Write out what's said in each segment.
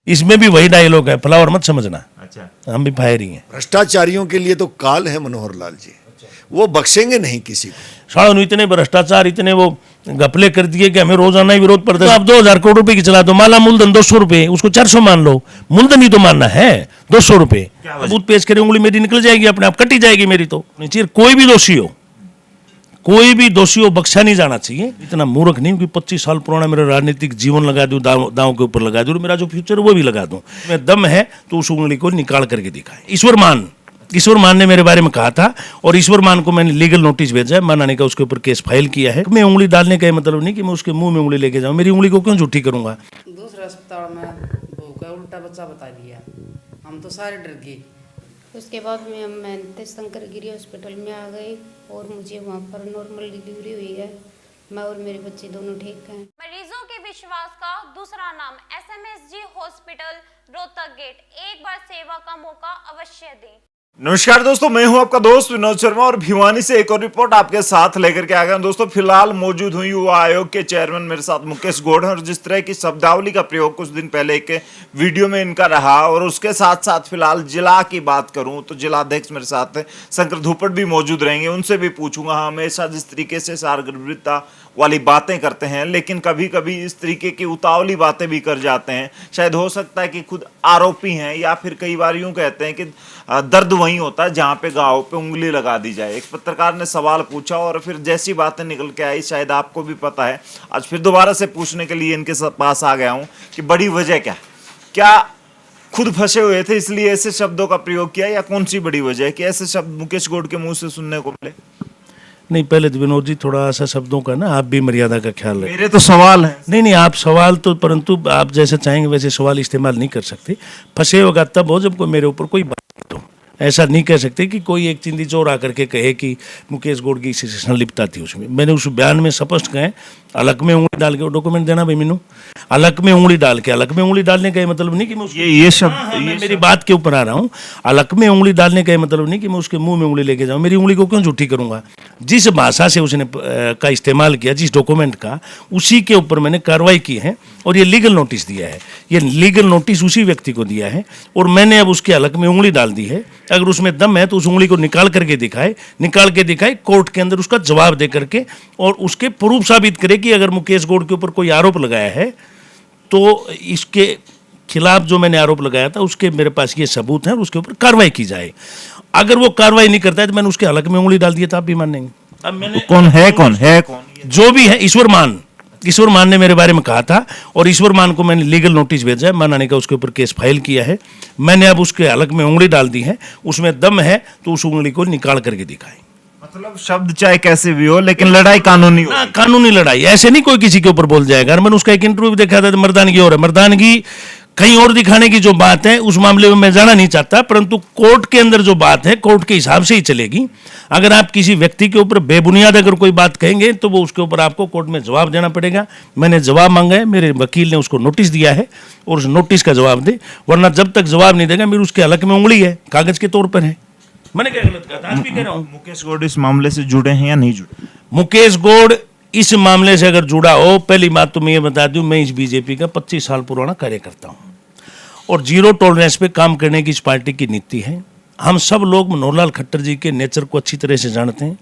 इसमें भी वही डायलॉग है, फ्लावर मत समझना। अच्छा, हम भी फायर ही हैं। भ्रष्टाचारियों के लिए तो काल है मनोहर लाल जी, वो बख्शेंगे नहीं किसी को। साढ़े इतने भ्रष्टाचार, इतने वो घपले कर दिए कि हमें रोजाना ही विरोध प्रदर्शन। आप 2000 करोड़ रुपए की चला दो, माला मूलधन 200 रुपए, उसको 400 मान लो, मूलधन ही तो मानना है 200 रुपए। सबूत पेश करे, उंगली मेरी निकल जाएगी अपने आप, कटी जाएगी मेरी तो। कोई भी दोषी हो, कोई भी दोषी हो, बख्शा नहीं जाना चाहिए। इतना मूर्ख नहीं कि 25 साल पुराना मेरा राजनीतिक जीवन लगा दूं, दांव के ऊपर लगा दूं, मेरा जो फ्यूचर है वो भी लगा दूं। मैं दम है तो उस उंगली को निकाल करके दिखाए। ईश्वर मान ने मेरे बारे में कहा था और ईश्वर मान को मैंने लीगल नोटिस भेजा है, मनाने का उसके ऊपर केस फाइल किया है। मैं उंगली डालने का मतलब नहीं कि मैं उसके मुंह में उंगली लेके जाऊं, मेरी उंगली को क्यों झूठी करूंगा। दूसरा अस्पताल में बहू का उल्टा बच्चा बता दिया, हम तो सारे डर गए। उसके बाद मैं शंकरगिरी हॉस्पिटल में आ गई और मुझे वहाँ पर नॉर्मल डिलीवरी हुई है। मैं और मेरे बच्चे दोनों ठीक हैं। मरीजों के विश्वास का दूसरा नाम SMSG हॉस्पिटल रोहतक गेट। एक बार सेवा का मौका अवश्य दें। नमस्कार दोस्तों, मैं हूं आपका दोस्त विनोद शर्मा और भिवानी से एक और रिपोर्ट आपके साथ लेकर के आ गया। दोस्तों फिलहाल मौजूद हुई युवा आयोग के चेयरमैन मेरे साथ मुकेश गौड़ हैं और जिस तरह की शब्दावली का प्रयोग कुछ दिन पहले एक वीडियो में इनका रहा और उसके साथ साथ फिलहाल जिला की बात करूं तो जिला अध्यक्ष मेरे साथ शंकर धूपट भी मौजूद रहेंगे। उनसे भी पूछूंगा, हमेशा जिस तरीके से सारगर्भिता वाली बातें करते हैं लेकिन कभी कभी इस तरीके की उतावली बातें भी कर जाते हैं। शायद हो सकता है कि खुद आरोपी हैं या फिर कई बार यूं कहते हैं कि दर्द वहीं होता है जहां पे घाव पे उंगली लगा दी जाए। एक पत्रकार ने सवाल पूछा और फिर जैसी बातें निकल के आई, शायद आपको भी पता है, आज फिर दोबारा से पूछने के लिए इनके पास आ गया हूं कि बड़ी वजह क्या खुद फंसे हुए थे इसलिए ऐसे शब्दों का प्रयोग किया या कौन सी बड़ी वजह है कि ऐसे शब्द मुकेश गौड़ के मुंह से सुनने को मिले? नहीं, पहले तो विनोद जी थोड़ा सा शब्दों का ना आप भी मर्यादा का ख्याल रखें। मेरे तो सवाल है। नहीं, आप सवाल तो, परंतु आप जैसे चाहेंगे वैसे सवाल इस्तेमाल नहीं कर सकते। फंसे होगा तब हो जब कोई मेरे ऊपर कोई बात तो ऐसा नहीं कह सकते कि कोई एक चिंदी चोर आकर के कहे कि मुकेश गौड़ की इसी से संलिप्तता थी उसमें। मैंने उस बयान में स्पष्ट कहे, अलग में उंगली डाल के डॉक्यूमेंट देना भाई मीनू, अलग में उंगली डालने का मतलब नहीं कि मैं ये शब्द मैं मेरी बात के ऊपर आ रहा हूँ। अलग में उंगली डालने का मतलब नहीं कि मैं उसके मुंह में उंगली लेके जाऊँ, मेरी उंगली को क्यों झूठी करूंगा। जिस भाषा से उसने का इस्तेमाल किया, जिस डॉक्यूमेंट का, उसी के ऊपर मैंने कार्रवाई की है और ये लीगल नोटिस दिया है। ये लीगल नोटिस उसी व्यक्ति को दिया है और मैंने अब उसके अलग में उंगली डाल दी है। अगर उसमें दम है तो उस उंगली को निकाल करके दिखाए कोर्ट के अंदर, उसका जवाब दे करके और उसके प्रूफ साबित करे कि अगर मुकेश गौड़ के ऊपर कोई आरोप लगाया है तो इसके खिलाफ जो मैंने आरोप लगाया था उसके मेरे पास ये सबूत है और उसके ऊपर कार्रवाई की जाए। अगर वो कार्रवाई नहीं करता है तो मैंने उसके हलक में उंगली डाल दिया था, आप भी मानेंगे। अब मैंने कौन है जो भी है, ईश्वर मान ने मेरे बारे में कहा था और ईश्वर मान को मैंने लीगल नोटिस भेजा है, मनाने का उसके ऊपर केस फाइल किया है। मैंने अब उसके हलक में उंगली डाल दी है, उसमें दम है तो उस उंगली को निकाल करके दिखाए। मतलब शब्द चाहे कैसे भी हो लेकिन लड़ाई कानूनी हो। कानूनी लड़ाई, ऐसे नहीं कोई किसी के ऊपर बोल जाएगा। मैंने उसका एक इंटरव्यू भी देखा था, मर्दानगी और है, मर्दानगी कहीं और दिखाने की जो बात है उस मामले में मैं जाना नहीं चाहता, परंतु कोर्ट के अंदर जो बात है कोर्ट के हिसाब से ही चलेगी। अगर आप किसी व्यक्ति के ऊपर बेबुनियाद अगर कोई बात कहेंगे तो वो उसके ऊपर आपको कोर्ट में जवाब देना पड़ेगा। मैंने जवाब मांगा है, मेरे वकील ने उसको नोटिस दिया है और उस नोटिस का जवाब दे, वरना जब तक जवाब नहीं देगा मेरी उसके हलक में उंगली है, कागज के तौर पर है। मैंने क्या गलत कहा था? आज भी कह रहा हूं। मुकेश गौड़ इस मामले से जुड़े हैं या नहीं जुड़े? मुकेश गौड़ इस मामले से अगर जुड़ा हो, पहली बात तो मैं ये बता दूं, मैं इस बीजेपी का 25 साल पुराना कार्यकर्ता हूं और जीरो टॉलरेंस पे काम करने की इस पार्टी की नीति है। हम सब लोग मनोहर लाल खट्टर जी के नेचर को अच्छी तरह से जानते हैं।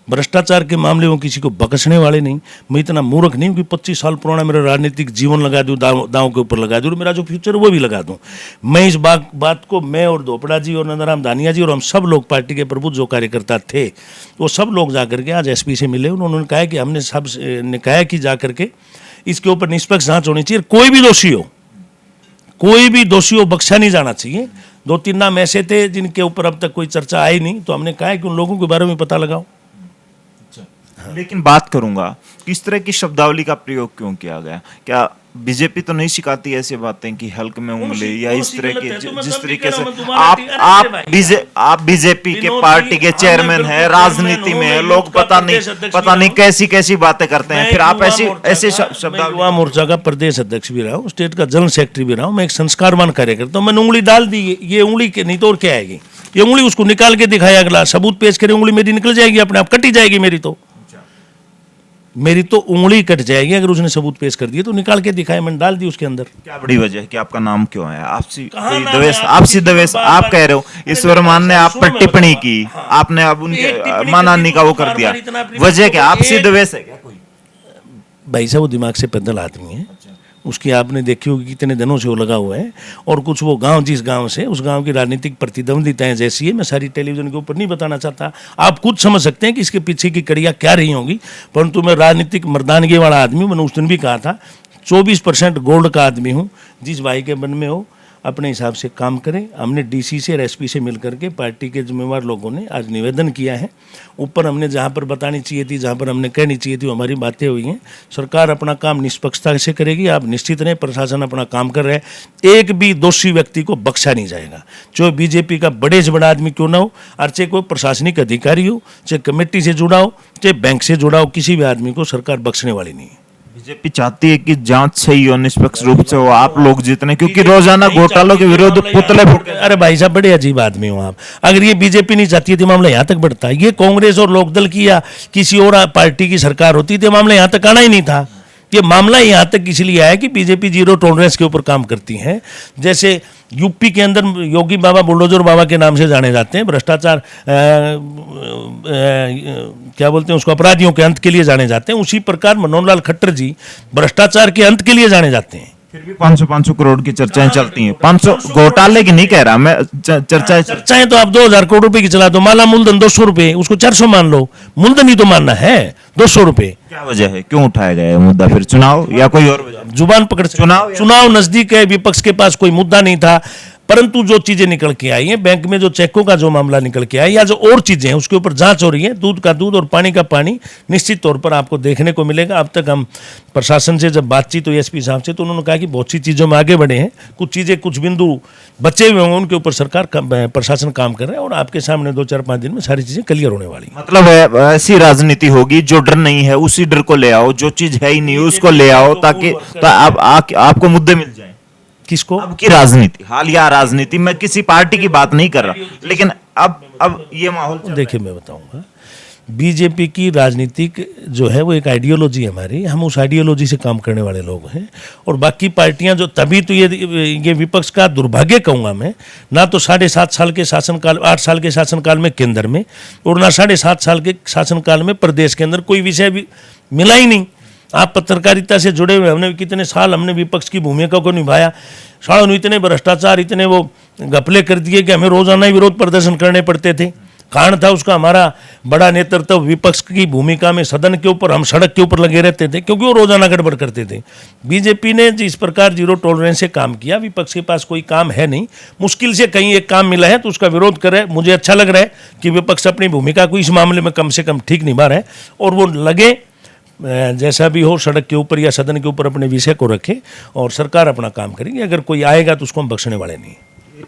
भ्रष्टाचार के मामले में किसी को बख्शने वाले नहीं। मैं इतना मूर्ख नहीं कि 25 साल पुराना मेरा राजनीतिक जीवन लगा दूं, दांव के ऊपर लगा दूं और मेरा जो फ्यूचर है वो भी लगा दूं। मैं इस बात को, मैं और धोपड़ा जी और नंदराम दानिया जी और हम सब लोग पार्टी के प्रबुद्ध जो कार्यकर्ता थे वो सब लोग जाकर के आज एसपी से मिले। उन्होंने कहा कि हमने सब ने कहा कि जाकर के इसके ऊपर निष्पक्ष जांच होनी चाहिए, कोई भी दोषी हो बख्शा नहीं जाना चाहिए। 2-3 नाम ऐसे थे जिनके ऊपर अब तक कोई चर्चा आई नहीं, तो हमने कहा कि उन लोगों के बारे में पता लगाओ। लेकिन बात करूंगा किस तरह की शब्दावली का प्रयोग क्यों किया गया? क्या बीजेपी तो नहीं सिखाती ऐसी बातें कि हल्क में उंगली या इस तरह की, जिस तरीके से आप बीजेपी के पार्टी के चेयरमैन हैं, राजनीति में है, लोग पता नहीं कैसी बातें करते हैं, फिर आप ऐसे शब्दावली। युवा मोर्चा का प्रदेश अध्यक्ष भी रहा हूँ, स्टेट का जनरल सेक्रेटरी भी रहा हूँ, मैं एक संस्कारवान कार्यकर्ता हूँ। मैंने उंगली डाल दी, ये उंगली के नहीं तो और क्या आएगी? ये उंगली उसको निकाल के दिखाया, अगला सबूत पेश करे, उंगली मेरी निकल जाएगी अपने आप, कटी जाएगी मेरी तो। मेरी तो उंगली कट जाएगी अगर उसने सबूत पेश कर दिए तो निकाल के दिखाए, मैंने डाल दी उसके अंदर। क्या बड़ी वजह है कि आपका नाम क्यों है? आपसी कहाँ कोई नाम है? द्वेष, आपसी द्वेष आप कह रहे हो। ईश्वर मान ने आप पर टिप्पणी की, आपने अब उनके मां नानी का वो कर दिया, वजह क्या? आपसी द्वेष है क्या कोई? भाई साहब वो दिमाग से पैदल आदमी है, उसकी आपने देखी होगी कितने दिनों से वो लगा हुआ है। और कुछ वो गांव, जिस गांव से, उस गांव की राजनीतिक प्रतिद्वंदिताएं जैसी है, मैं सारी टेलीविजन के ऊपर नहीं बताना चाहता। आप खुद समझ सकते हैं कि इसके पीछे की कड़ियाँ क्या रही होंगी। परंतु मैं राजनीतिक मर्दानगी वाला आदमी हूँ। मैंने उस दिन भी कहा था 24% गोल्ड का आदमी हूँ। जिस भाई के मन में हो अपने हिसाब से काम करें। हमने डीसी से और एसपी से मिलकर के पार्टी के जिम्मेवार लोगों ने आज निवेदन किया है। ऊपर हमने जहाँ पर बतानी चाहिए थी, जहाँ पर हमने कहनी चाहिए थी, वो हमारी बातें हुई हैं। सरकार अपना काम निष्पक्षता से करेगी, आप निश्चित रहें। प्रशासन अपना काम कर रहा है। एक भी दोषी व्यक्ति को बख्शा नहीं जाएगा, चाहे बीजेपी का बड़े से बड़ा आदमी क्यों ना हो, और चाहे कोई प्रशासनिक अधिकारी हो, चाहे कमेटी से जुड़ा हो, चाहे बैंक से जुड़ा हो, किसी भी आदमी को सरकार बख्शने वाली नहीं है। बीजेपी चाहती है कि जांच सही और निष्पक्ष रूप से हो, आप लोग जितने, क्योंकि रोजाना घोटालों के विरोध पुतले फूट। अरे भाई साहब बड़े अजीब आदमी हो आप। अगर ये बीजेपी नहीं चाहती तो मामला यहाँ तक बढ़ता है। ये कांग्रेस और लोकदल की या किसी और पार्टी की सरकार होती तो मामला यहाँ तक आना ही नहीं था। ये मामला यहाँ तक इसलिए आया कि बीजेपी जीरो टॉलरेंस के ऊपर काम करती है। जैसे यूपी के अंदर योगी बाबा बुलडोजर बाबा के नाम से जाने जाते हैं, भ्रष्टाचार क्या बोलते हैं उसको, अपराधियों के अंत के लिए जाने जाते हैं, उसी प्रकार मनोहर लाल खट्टर जी भ्रष्टाचार के अंत के लिए जाने जाते हैं। फिर भी 500 करोड़ की चर्चाएं चलती हैं। 500 घोटाले की नहीं कह रहा मैं, चर्चाएं तो आप 2000 करोड़ रुपए की चला दो। माला मूलधन 200 रुपए, उसको 400 मान लो। मूलधन ही तो मानना है, 200 रुपए। क्या वजह है, क्यों उठाया गया है मुद्दा? फिर चुनाव या कोई और वजह? जुबान पकड़, चुनाव नजदीक है, विपक्ष के पास कोई मुद्दा नहीं था। परंतु जो चीजें निकल के आई हैं, बैंक में जो चेकों का जो मामला निकल के आया, या जो और चीजें हैं उसके ऊपर जांच हो रही है। दूध का दूध और पानी का पानी निश्चित तौर पर आपको देखने को मिलेगा। अब तक हम प्रशासन से जब बातचीत हुई एसपी साहब से, तो उन्होंने कहा कि बहुत सी चीजों में आगे बढ़े हैं, कुछ चीजें, कुछ बिंदु बचे हुए होंगे, उनके ऊपर सरकार प्रशासन काम कर रहा है और आपके सामने 2-4-5 दिन में सारी चीजें क्लियर होने वाली हैं। मतलब ऐसी राजनीति होगी, जो डर नहीं है उसी डर को ले आओ, जो चीज है ही नहीं उसको ले आओ, ताकि आपको मुद्दे मिल जाए। किसको? अब की राजनीति, हालिया राजनीति, मैं किसी पार्टी की बात नहीं कर रहा, लेकिन अब ये माहौल चल रहा है। देखिए मैं बताऊंगा, बीजेपी की राजनीतिक जो है वो एक आइडियोलॉजी है हमारी। हम उस आइडियोलॉजी से काम करने वाले लोग हैं। और बाकी पार्टियां जो, तभी तो ये विपक्ष का दुर्भाग्य कहूँगा मैं, ना तो 7.5 साल के शासनकाल, 8 साल के शासनकाल में केंद्र में, और ना 7.5 साल के शासनकाल में प्रदेश के अंदर कोई विषय भी मिला ही नहीं। आप पत्रकारिता से जुड़े हुए, हमने कितने साल हमने विपक्ष की भूमिका को निभाया। सालों इतने भ्रष्टाचार, इतने वो घपले कर दिए कि हमें रोजाना ही विरोध प्रदर्शन करने पड़ते थे। कारण था उसका हमारा बड़ा नेतृत्व विपक्ष की भूमिका में। सदन के ऊपर हम सड़क के ऊपर लगे रहते थे क्योंकि वो रोजाना गड़बड़ करते थे। बीजेपी ने जिस प्रकार जीरो टॉलरेंस से काम किया, विपक्ष के पास कोई काम है नहीं, मुश्किल से कहीं एक काम मिला है तो उसका विरोध कर रहे हैं। मुझे अच्छा लग रहा है कि विपक्ष अपनी भूमिका को इस मामले में कम से कम ठीक निभा रहा है, और वो लगे जैसा भी हो सड़क के ऊपर या सदन के ऊपर अपने विषय को रखे, और सरकार अपना काम करेगी। अगर कोई आएगा तो उसको हम बख्शने वाले नहीं।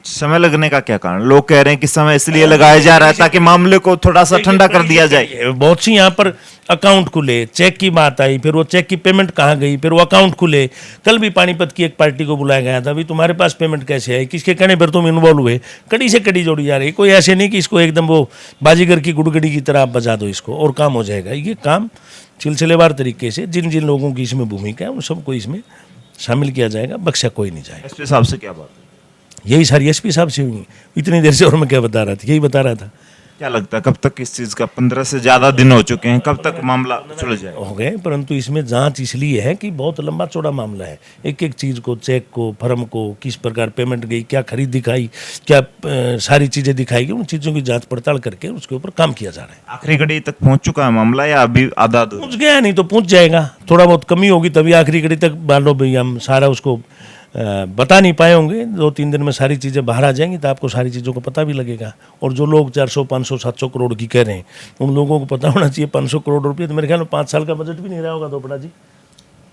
समय लगने का क्या कारण? लोग कह रहे हैं कि समय इसलिए लगाया जा रहा है ताकि मामले को थोड़ा सा ठंडा कर दिया जाए। बहुत सी यहाँ पर अकाउंट खुले, चेक की बात आई, फिर वो चेक की पेमेंट कहाँ गई, फिर वो अकाउंट खुले। कल भी पानीपत की एक पार्टी को बुलाया गया था, अभी तुम्हारे पास पेमेंट कैसे आई, किसके कहने पर तुम इन्वॉल्व हुए। कड़ी से कड़ी जोड़ी जा रही। कोई ऐसे नहीं कि इसको एकदम वो बाजीगर की गुड़गड़ी की तरह आप बजा दो इसको और काम हो जाएगा। ये काम सिलसिलेवार तरीके से जिन जिन लोगों की इसमें भूमिका है उन सबको इसमें शामिल किया जाएगा, बख्शा कोई नहीं जाएगा। एसपी साहब से क्या बात? यही सारी एसपी साहब से हुई इतनी देर से, और मैं क्या बता रहा था, यही बता रहा था। क्या लगता है कब तक इस चीज का, 15 से ज्यादा दिन हो चुके हैं, कब तक मामला सुलझ जाए? हो गए, परंतु इसमें जांच इसलिए है कि बहुत लंबा चौड़ा मामला है। एक एक चीज को, चेक को, फर्म को, किस प्रकार पेमेंट गई, क्या खरीद दिखाई, क्या सारी चीजें दिखाई गई, उन चीजों की जांच पड़ताल करके उसके ऊपर काम किया जा रहा है। आखिरी घड़ी तक पहुंच चुका है मामला या अभी आधा पहुंच गया, नहीं तो पहुंच जाएगा। थोड़ा बहुत कमी होगी तभी आखिरी घड़ी तक, मान लो भाई हम सारा उसको बता नहीं पाए होंगे। 2-3 दिन में सारी चीज़ें बाहर आ जाएंगी तो आपको सारी चीज़ों को पता भी लगेगा। और जो लोग 400, 500, 700 करोड़ की कह रहे हैं, उन लोगों को पता होना चाहिए 500 करोड़ रुपये तो मेरे ख्याल में 5 साल का बजट भी नहीं रहा होगा दोपड़ा जी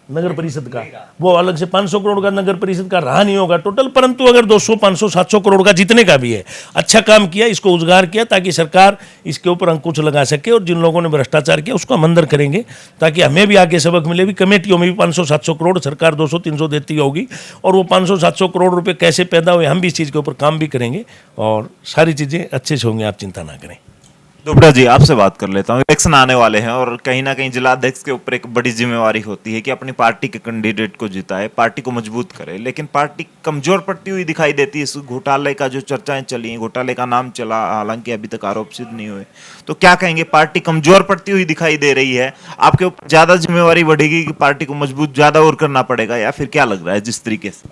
नगर परिषद का। वो अलग से 500 करोड़ का नगर परिषद का रहा नहीं होगा टोटल। परंतु अगर 200, 500, 700 करोड़ का जितने का भी है, अच्छा काम किया, इसको उजागर किया ताकि सरकार इसके ऊपर अंकुश लगा सके। और जिन लोगों ने भ्रष्टाचार किया उसको हम अंदर करेंगे ताकि हमें भी आगे सबक मिले। भी कमेटियों में भी 500-700 करोड़ सरकार 200-300 देती होगी, और वो 500-700 करोड़ रुपये कैसे पैदा हुए, हम भी इस चीज़ के ऊपर काम भी करेंगे और सारी चीज़ें अच्छे से होंगी, आप चिंता ना करें। दुबड़ा जी, आपसे बात कर लेता हूँ। इलेक्शन आने वाले हैं और कहीं ना कहीं जिलाध्यक्ष के ऊपर एक बड़ी जिम्मेवारी होती है कि अपनी पार्टी के कैंडिडेट को जिताए, पार्टी को मजबूत करे, लेकिन पार्टी कमजोर पड़ती हुई दिखाई देती है। इस घोटाले का जो चर्चाएं चली, घोटाले का नाम चला, हालांकि अभी तक आरोप सिद्ध नहीं हुए, तो क्या कहेंगे? पार्टी कमजोर पड़ती हुई दिखाई दे रही है, आपके ऊपर ज्यादा जिम्मेवारी बढ़ेगी कि पार्टी को मजबूत ज्यादा और करना पड़ेगा, या फिर क्या लग रहा है जिस तरीके से?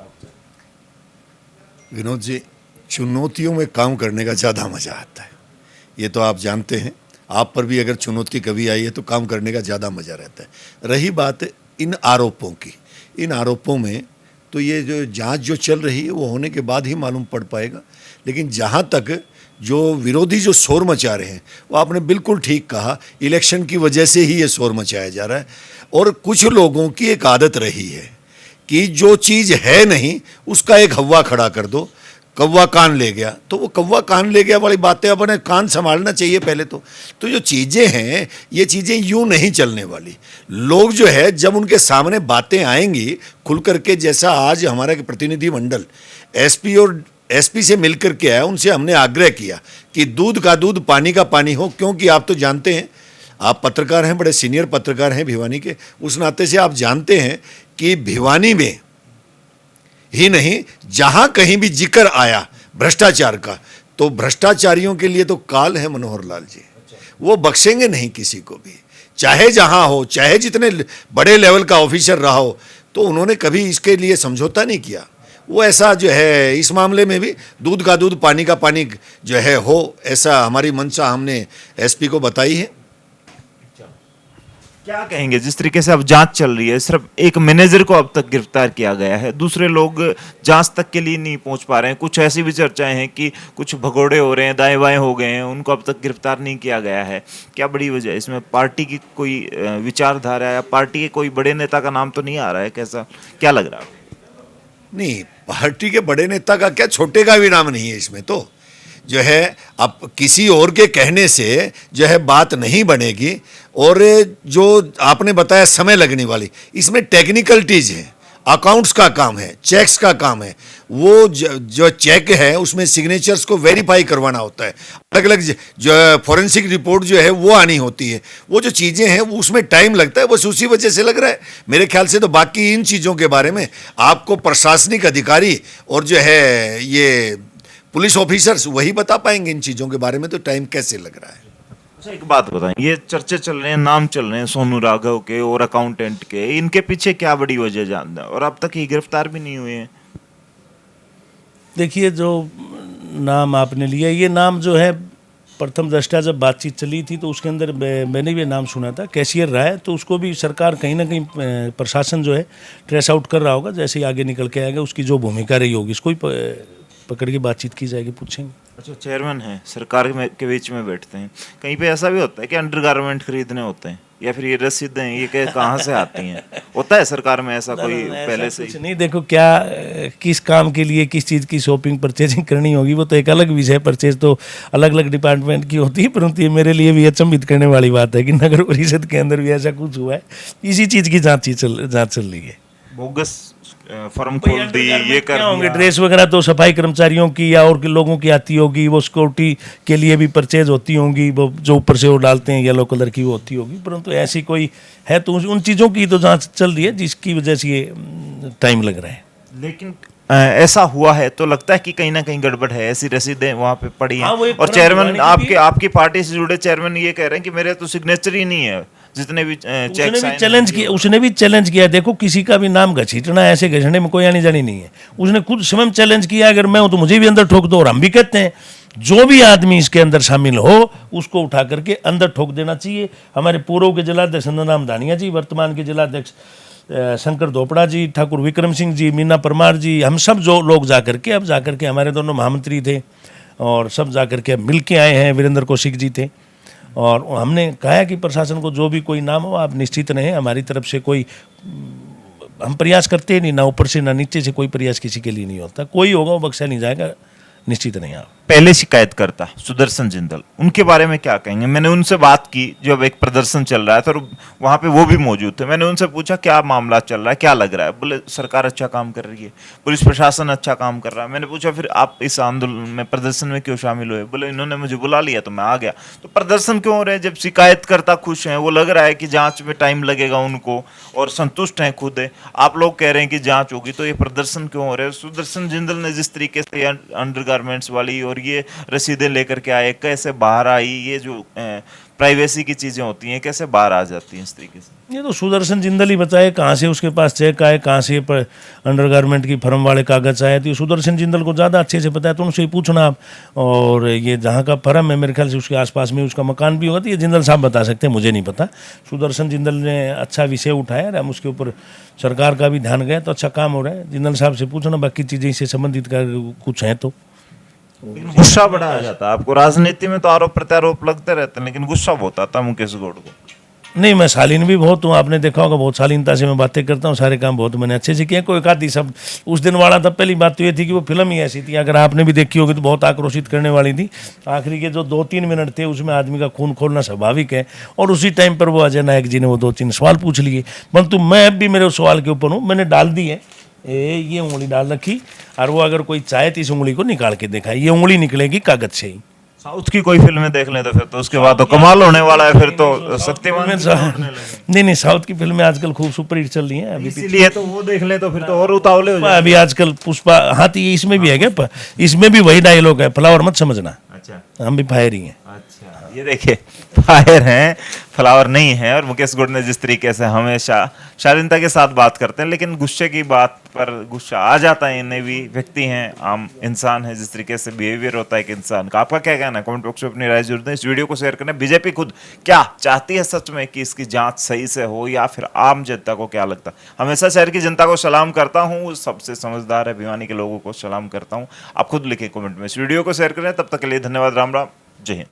विनोद जी, चुनौतियों में काम करने का ज़्यादा मज़ा आता है, ये तो आप जानते हैं। आप पर भी अगर चुनौती कभी आई है तो काम करने का ज़्यादा मज़ा रहता है। रही बात इन आरोपों की, इन आरोपों में तो ये जो जांच जो चल रही है वो होने के बाद ही मालूम पड़ पाएगा। लेकिन जहाँ तक जो विरोधी जो शोर मचा रहे हैं, वो आपने बिल्कुल ठीक कहा, इलेक्शन की वजह से ही ये शोर मचाया जा रहा है। और कुछ लोगों की एक आदत रही है कि जो चीज़ है नहीं उसका एक हवा खड़ा कर दो, कौवा कान ले गया, तो वो कौवा कान ले गया वाली बातें अपने कान संभालना चाहिए पहले तो जो चीज़ें हैं ये चीज़ें यूं नहीं चलने वाली। लोग जो है जब उनके सामने बातें आएंगी खुल करके, जैसा आज हमारा प्रतिनिधिमंडल एसपी और एसपी से मिल करके आया, उनसे हमने आग्रह किया कि दूध का दूध पानी का पानी हो, क्योंकि आप तो जानते हैं, आप पत्रकार हैं, बड़े सीनियर पत्रकार हैं भिवानी के, उस नाते से आप जानते हैं कि भिवानी में ही नहीं जहां कहीं भी जिक्र आया भ्रष्टाचार का, तो भ्रष्टाचारियों के लिए तो काल है मनोहर लाल जी, वो बख्शेंगे नहीं किसी को भी, चाहे जहां हो, चाहे जितने बड़े लेवल का ऑफिसर रहा हो, तो उन्होंने कभी इसके लिए समझौता नहीं किया। वो ऐसा जो है इस मामले में भी दूध का दूध पानी का पानी जो है हो, ऐसा हमारी मंशा हमने एसपी को बताई है। क्या कहेंगे जिस तरीके से अब जांच चल रही है, सिर्फ एक मैनेजर को अब तक गिरफ्तार किया गया है, दूसरे लोग जांच तक के लिए नहीं पहुंच पा रहे हैं। कुछ ऐसी भी चर्चाएं हैं कि कुछ भगोड़े हो रहे हैं, दाएं बाएं हो गए हैं, उनको अब तक गिरफ्तार नहीं किया गया है। क्या बड़ी वजह है इसमें? पार्टी की कोई विचारधारा या पार्टी के कोई बड़े नेता का नाम तो नहीं आ रहा है? कैसा क्या लग रहा है? नहीं, पार्टी के बड़े नेता का क्या, छोटे का भी नाम नहीं है इसमें। तो जो है अब किसी और के कहने से जो है बात नहीं बनेगी। और जो आपने बताया समय लगने वाली, इसमें टेक्निकलिटीज है, अकाउंट्स का काम है, चेक्स का काम है, वो जो चेक है उसमें सिग्नेचर्स को वेरीफाई करवाना होता है, अलग अलग जो फॉरेंसिक रिपोर्ट जो है वो आनी होती है, वो जो चीज़ें हैं वो उसमें टाइम लगता है, बस उसी वजह से लग रहा है मेरे ख्याल से। तो बाकी इन चीज़ों के बारे में आपको प्रशासनिक अधिकारी और जो है ये पुलिस ऑफिसर्स वही बता पाएंगे इन चीज़ों के बारे में, तो टाइम कैसे लग रहा है। अच्छा, एक बात बताएं, ये चर्चे चल रहे हैं, नाम चल रहे हैं सोनू राघव के और अकाउंटेंट के, इनके पीछे क्या बड़ी वजह जानते हैं और अब तक ये गिरफ्तार भी नहीं हुए हैं? देखिए, जो नाम आपने लिया, ये नाम जो है प्रथम दृष्टया जब बातचीत चली थी तो उसके अंदर मैंने भी नाम सुना था, कैशियर रहा है, तो उसको भी सरकार कहीं ना कहीं प्रशासन जो है ट्रेस आउट कर रहा होगा। जैसे ही आगे निकल के आएगा उसकी जो भूमिका रही होगी इसको ही पकड़ के बातचीत की जाएगी, पूछेंगे। अच्छा, चेयरमैन है, सरकार के बीच में बैठते हैं, कहीं पे ऐसा भी होता है कि अंडरगारमेंट खरीदने होते हैं, या फिर ये रसीदें ये कहाँ से आती हैं? होता है सरकार में ऐसा कोई पहले से? कुछ नहीं, देखो क्या किस काम के लिए किस चीज़ की शॉपिंग परचेजिंग करनी होगी वो तो एक अलग विषय, परचेज तो अलग अलग डिपार्टमेंट की होती है। परंतु ये मेरे लिए भी अचंभित करने वाली बात है कि नगर परिषद के अंदर भी ऐसा कुछ हुआ है, इसी चीज़ की जाँच चल रही है। बोगस फर्म खोल दी, ये कर होंगे ड्रेस वगैरह तो सफाई कर्मचारियों की या और के लोगों की आती होगी, वो सिक्योरिटी के लिए भी परचेज होती होंगी, वो जो ऊपर से वो डालते हैं येलो कलर की वो होती होगी। परंतु ऐसी कोई है तो उन चीज़ों की तो जांच चल रही है जिसकी वजह से ये टाइम लग रहा है। लेकिन ऐसा हुआ है तो लगता है कि कहीं ना कहीं गड़बड़ है, ऐसी रसीदें वहां पे पड़ी हैं। हाँ, और चेयरमैन आपकी पार्टी से जुड़े चेयरमैन ये कह रहे हैं कि मेरे तो सिग्नेचर ही नहीं है जितने भी चेक उसने भी चैलेंज किया। देखो, किसी का भी नाम घसीटना, ऐसे घसीटने में कोई आनी जानी नहीं है। उसने खुद स्वयं चैलेंज किया, अगर मैं हूं तो मुझे भी अंदर ठोक दो। और हम भी कहते हैं जो भी आदमी इसके अंदर शामिल हो उसको उठा करके अंदर ठोक देना चाहिए। हमारे पूर्व के जिलाध्यक्ष नंदनाम दानिया जी, वर्तमान के जिलाध्यक्ष शंकर धोपड़ा जी, ठाकुर विक्रम सिंह जी, मीना परमार जी, हम सब जो लोग जाकर के हमारे दोनों महामंत्री थे और सब जाकर के मिल के आए हैं, वीरेंद्र कौशिक जी थे। और हमने कहा कि प्रशासन को जो भी कोई नाम हो आप निश्चित रहें, हमारी तरफ से कोई हम प्रयास करते नहीं, ना ऊपर से ना नीचे से कोई प्रयास किसी के लिए नहीं होता। कोई होगा वो बख्शा नहीं जाएगा, निश्चित रहें आप। पहले शिकायतकर्ता सुदर्शन जिंदल, उनके बारे में क्या कहेंगे? मैंने उनसे बात की जब एक प्रदर्शन चल रहा है तो वहां पे वो भी मौजूद थे। मैंने उनसे पूछा क्या मामला चल रहा है, क्या लग रहा है? बोले सरकार अच्छा काम कर रही है, पुलिस प्रशासन अच्छा काम कर रहा है। मैंने पूछा फिर आप इस आंदोलन में, प्रदर्शन में क्यों शामिल हुए? बोले इन्होंने मुझे बुला लिया तो मैं आ गया। तो प्रदर्शन क्यों हो रहे हैं जब शिकायतकर्ता खुश हैं? वो लग रहा है कि जांच में टाइम लगेगा उनको और संतुष्ट हैं खुद है। आप लोग कह रहे हैं कि जांच होगी, तो ये प्रदर्शन क्यों हो रहे हैं? सुदर्शन जिंदल ने जिस तरीके से अंडरगारमेंट्स वाली और ये रसीदें लेकर के आए, कैसे बाहर आई? ये जो प्राइवेसी की चीजें होती हैं कैसे बाहर आ जाती हैं इस तरीके से? ये तो सुदर्शन जिंदल ही बताए कहाँ से उसके पास चेक आए, कहाँ से अंडरगारमेंट की फर्म वाले कागज आए, तो ये सुदर्शन जिंदल को ज़्यादा अच्छे से पता है, तो उनसे ही पूछना आप। और ये जहाँ का फर्म है मेरे ख्याल से उसके आसपास में उसका मकान भी होगा, तो ये जिंदल साहब बता सकते हैं, मुझे नहीं पता। सुदर्शन जिंदल ने अच्छा विषय उठाया, हम उसके ऊपर सरकार का भी ध्यान गया, तो अच्छा काम हो रहा है। जिंदल साहब से पूछना बाकी चीज़ें इससे संबंधित कुछ हैं तो। गुस्सा बड़ा आ जाता है आपको? राजनीति में तो आरोप प्रत्यारोप लगते रहते हैं, लेकिन गुस्सा बहुत आता है मुकेश गौड़ को। नहीं, मैं शालीन भी बहुत हूँ, आपने देखा होगा, बहुत शालीनता से मैं बातें करता हूँ, सारे काम बहुत मैंने अच्छे से किए। कोई आधी सब उस दिन वाला था, पहली बात तो ये थी कि वो फिल्म ही ऐसी थी, अगर आपने भी देखी होगी तो बहुत आक्रोशित करने वाली थी। आखिरी के जो 2-3 मिनट थे उसमें आदमी का खून खोलना स्वाभाविक है, और उसी टाइम पर वो अजय नायक जी ने वो 2-3 सवाल पूछ लिए, परंतु मैं अब भी मेरे उस सवाल के ऊपर हूँ, मैंने डाल दी है ये उंगली डाल रखी, और वो अगर कोई चाहे तो इस उंगली को निकाल के देखा, ये उंगली निकलेगी कागज से ही। साउथ की कोई फिल्में देख लें तो फिर तो उसके बाद तो कमाल होने वाला है, फिर तो शक्तिमान। नहीं, साउथ की फिल्में आजकल खूब सुपर हिट चल रही हैं, अभी इसीलिए तो वो देख लें तो फिर तो और उतावले हो जाए। अभी आजकल पुष्पा, हाँ तो ये इसमें भी है क्या, इसमें भी वही डायलॉग है, फ्लावर मत समझना, अच्छा हम भी फायर ही हैं। अच्छा, ये देखिए फायर हैं, फ्लावर नहीं है। और मुकेश गौड़ ने जिस तरीके से हमेशा शालीनता के साथ बात करते हैं, लेकिन गुस्से की बात पर गुस्सा आ जाता है, इन्हें भी व्यक्ति हैं, आम इंसान है, जिस तरीके से बिहेवियर होता है एक इंसान का। आपका क्या कहना है? कमेंट बॉक्स में अपनी राय जरूर दें, इस वीडियो को शेयर करें। बीजेपी खुद क्या चाहती है सच में कि इसकी जांच सही से हो, या फिर आम जनता को क्या लगता है? हमेशा शहर की जनता को सलाम करता हूँ, सबसे समझदार है भिवानी के लोगों को सलाम करता हूँ। आप खुद लिखें कमेंट में, इस वीडियो को शेयर करें। तब तक के लिए धन्यवाद, राम राम, जय हिंद।